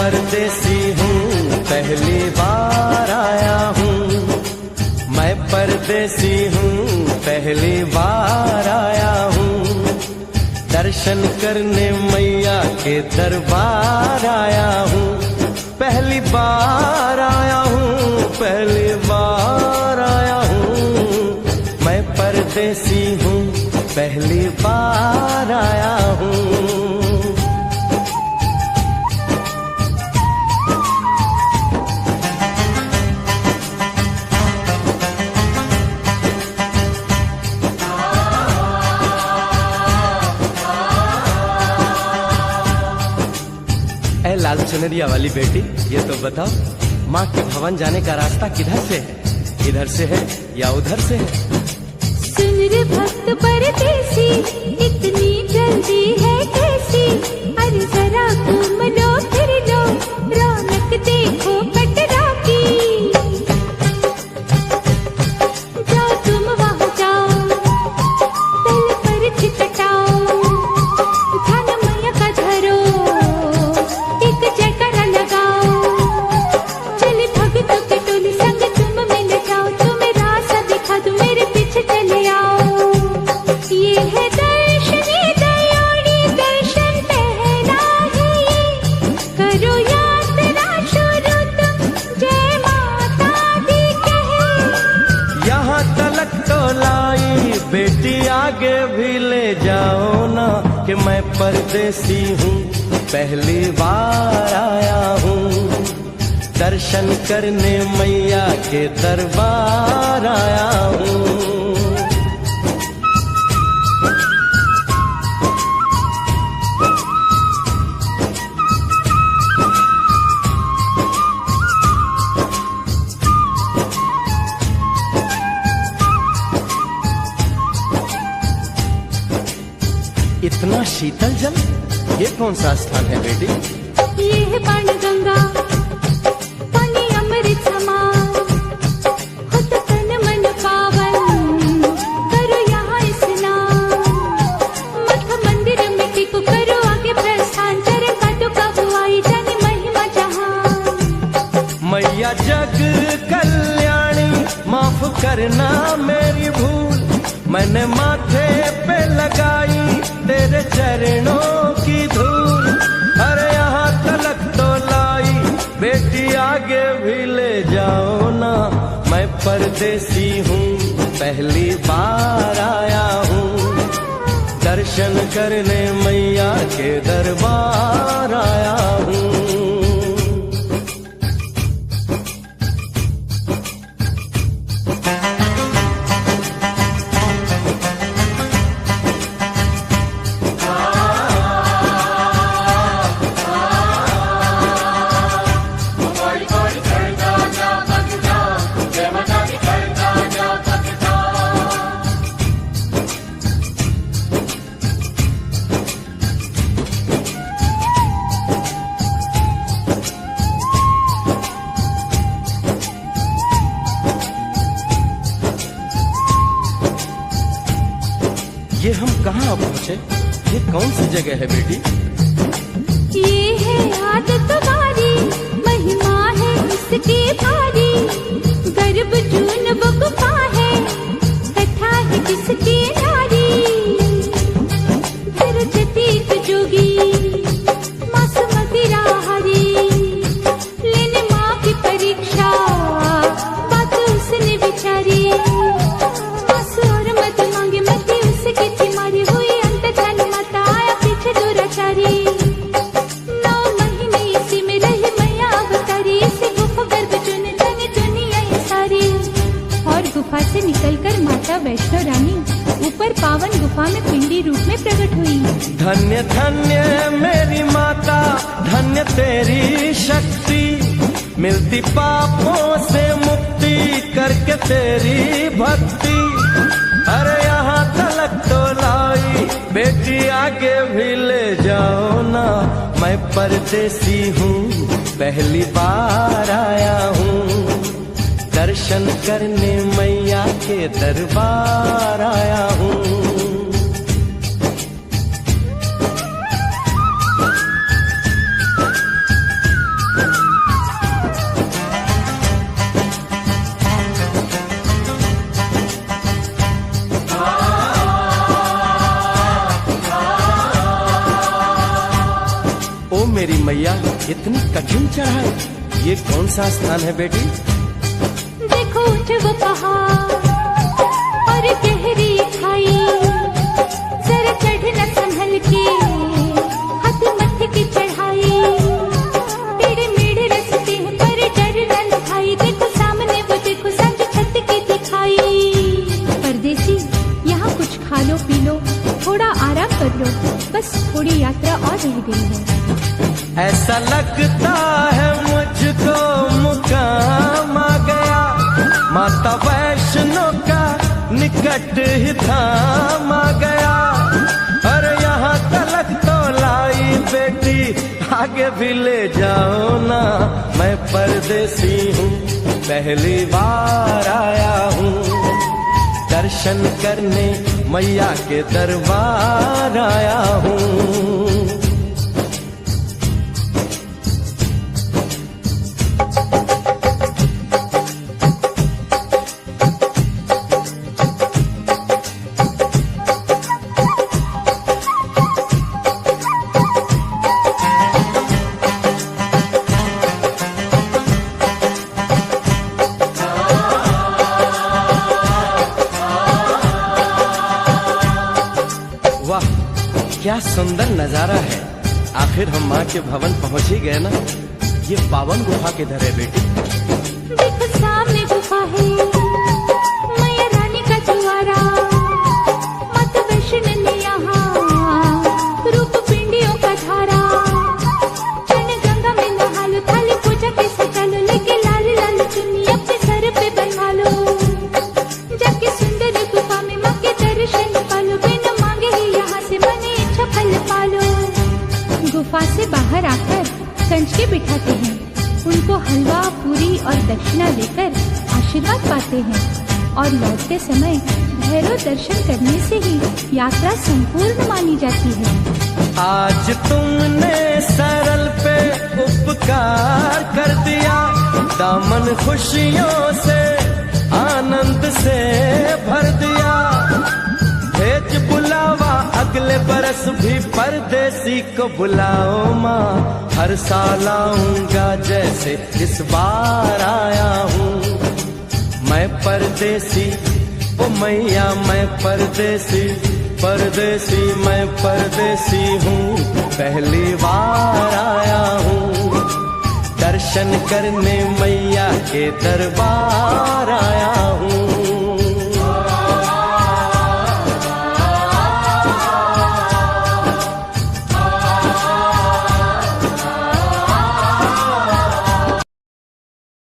परदेसी हूँ, पहली बार आया हूँ। मैं परदेसी हूँ, पहली बार आया हूँ। दर्शन करने मैया के दरबार आया हूँ। पहली बार आया हूँ, पहली बार आया हूँ। मैं परदेसी हूँ, पहली बार आया हूँ। ऐ लाल चुनरिया वाली बेटी, ये तो बताओ, माँ के भवन जाने का रास्ता किधर से है? इधर से है या उधर से है? सुन रे भक्त परदेसी, इतनी जल्दी है कैसी? अरे जरा घूम लो फिर लो, रौनक देखो कटरा की। जाओ तुम वहाँ जाओ, तल पर छिटटाओ, ध्यान मैया का धरो, एक जयकारा लगाओ। चले भक्तों के टोली संग तुम मिल जाओ, तुम्हें रास्ता दिखा दूं, मेरे पीछे चले आओ। ये है दर्शनी दयाड़ी, दर्शन पहला है ये, करो यात्रा शुरू तुम, जय माता दी कहे। यहाँ तलक तो लाई बेटी, आगे भी ले जाओ ना, कि मैं परदेसी हूँ, पहली बार आया हूँ। दर्शन करने मैया के दरबार आया हूँ। इतना शीतल जल, ये कौन सा स्थान है बेटी? ये है बाणगंगा, पानी अमृत समान, होत तन मन पावन, करो यहाँ स्नान। मठ मंदिर में टिको, करो आगे प्रस्थान, चरण पादुका बुआई, जाने महिमा जहान। मैया जग कल्याणी, माफ करना मेरी भूल, मैंने माथे पे लगाई तेरे चरणों की धूल। अरे यहाँ तलक तो लाई बेटी, आगे भी ले जाओ ना, मैं परदेसी हूँ, पहली बार आया हूँ। दर्शन करने मैया के दरबार आया हूँ। ये हम कहाँ पहुँचे? ये कौन सी जगह है बेटी? ये है आदत तुम्हारी, महिमा है इसकी भारी, गर्भ जून वो गुफा है, कथा है जिसकी नारी। धरजतीत जोगी, मासुमती राहरी, लेने माँ की परीक्षा, बात उसने विचारी। मासु और मत मांगे, मत उसकी थी मारी, हुई अंत धन माता, आया पीछे दुराचारी। 9 महीने इसी में रही मैया अवतारी, इसी गुफा गर्भ चुन जाने दुनिया ये सारी। और गुफा से निकलकर माता वैष्णो रानी ऊपर पावन गुफा में पिंडी रूप में प्रकट हुई। धन्य धन्य मेरी माता, धन्य तेरी शक्ति, मिलती पापों से मुक्ति करके तेरी भक्ति। अरे यहाँ तलक तो लाई बेटी, आगे भी ले जाओ ना, मैं परदेसी हूँ, पहली बार आया हूँ। दर्शन करने मैया के दरबार आया हूँ। मेरी मैया इतनी कठिन चढ़ाई, ये कौन सा स्थान है बेटी? देखो ऊंचे वो पहाड़ और गहरी खाई, जरा चढ़ना संभल के, हाथ मत्थे की चढ़ाई, टेढ़े मेढ़े रास्ते हैं पर डर न खाई, देखो सामने वो देखो सांझ छत की दिखाई। परदेसी यहाँ कुछ खा लो पी लो, थोड़ा आराम कर लो, बस थोड़ी यात्रा और रह गई है। ऐसा लगता है मुझको मुकाम आ गया, माता वैष्णो का निकट ही धाम आ गया। और यहाँ तलक तो लाई बेटी, आगे भी ले जाओ ना, मैं परदेसी हूँ, पहली बार आया हूँ, दर्शन करने मैया के दरबार आया हूँ। वाह क्या सुंदर नजारा है, आखिर हम माँ के भवन पहुँच ही गए ना। ये पावन गुफा किधर है बेटी? देखो सामने गुफा है, मैया रानी का द्वारा, माता वैष्णो ने यहाँ रूप पिंडियों का धारा, चरण गंगा में नहा लो, थाली पूजा के सजा लो, लेके लाल लाल चुन्नी अपने सर पे बना लो, जाके सुंदर गुफा में माँ के दर्शन पालो, बिना मांगे ही यहाँ से मने इच्छा फल पालो। गुफा से बाहर आकर कंचके बिठाते हैं, उनको हलवा पूरी और दक्षिणा देकर आशीर्वाद पाते हैं, और लौटते समय भैरव दर्शन करने से ही यात्रा संपूर्ण मानी जाती है। आज तुमने सरल पे उपकार कर दिया, दामन खुशियों से आनंद से भर दिया, भेज बुलावा अगले बरस भी परदेसी को बुलाओ माँ, हर साल आऊंगा जैसे इस बार आया हूँ। मैं परदेसी ओ मैया मैं परदेसी, परदेसी मैं परदेसी हूँ, पहली बार आया हूँ, दर्शन करने मैया के दरबार आया